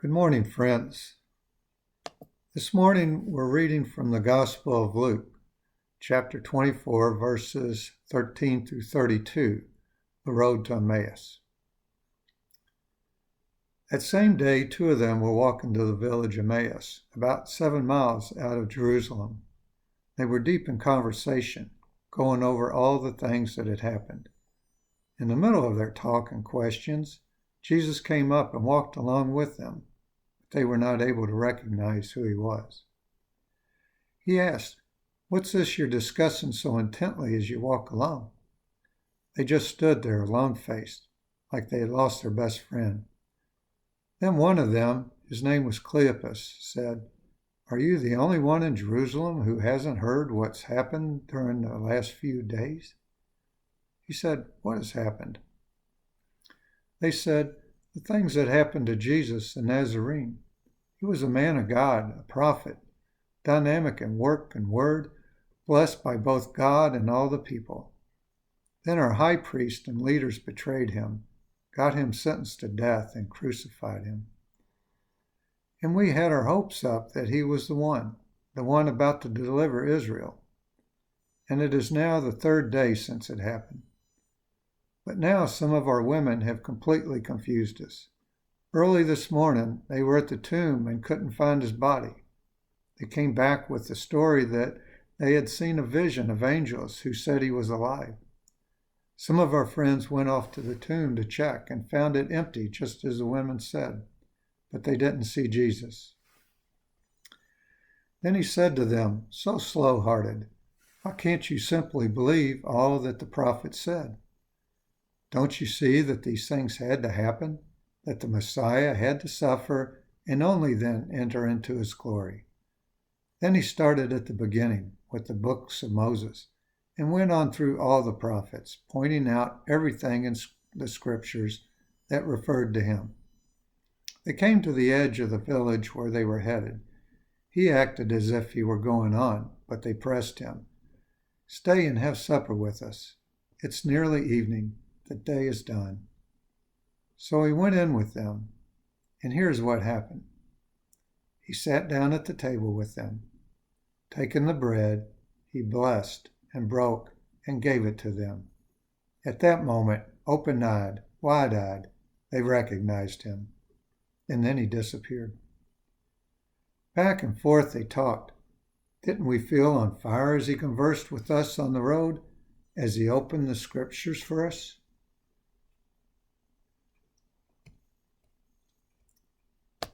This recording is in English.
Good morning, friends. This morning we're reading from the Gospel of Luke, chapter 24, verses 13 through 32, the road to Emmaus. That same day, two of them were walking to the village Emmaus, about 7 miles out of Jerusalem. They were deep in conversation, going over all the things that had happened. In the middle of their talk and questions, Jesus came up and walked along with them. They were not able to recognize who he was. He asked, "What's this you're discussing so intently as you walk along?" They just stood there, long-faced, like they had lost their best friend. Then one of them, his name was Cleopas, said, "Are you the only one in Jerusalem who hasn't heard what's happened during the last few days?" He said, "What has happened?" They said, "The things that happened to Jesus the Nazarene. He was a man of God, a prophet, dynamic in work and word, blessed by both God and all the people. Then our high priest and leaders betrayed him, got him sentenced to death, and crucified him. And we had our hopes up that he was the one about to deliver Israel. And it is now the 3rd day since it happened. But now some of our women have completely confused us. Early this morning, they were at the tomb and couldn't find his body. They came back with the story that they had seen a vision of angels who said he was alive. Some of our friends went off to the tomb to check and found it empty, just as the women said, but they didn't see Jesus." Then he said to them, "So slow-hearted, why can't you simply believe all that the prophet said? Don't you see that these things had to happen, that the Messiah had to suffer and only then enter into his glory?" Then he started at the beginning with the books of Moses and went on through all the prophets, pointing out everything in the scriptures that referred to him. They came to the edge of the village where they were headed. He acted as if he were going on, but they pressed him. "Stay and have supper with us. It's nearly evening. The day is done." So he went in with them, and here's what happened. He sat down at the table with them. Taking the bread, he blessed and broke and gave it to them. At that moment, open-eyed, wide-eyed, they recognized him. And then he disappeared. Back and forth they talked. Didn't we feel on fire as he conversed with us on the road, as he opened the scriptures for us?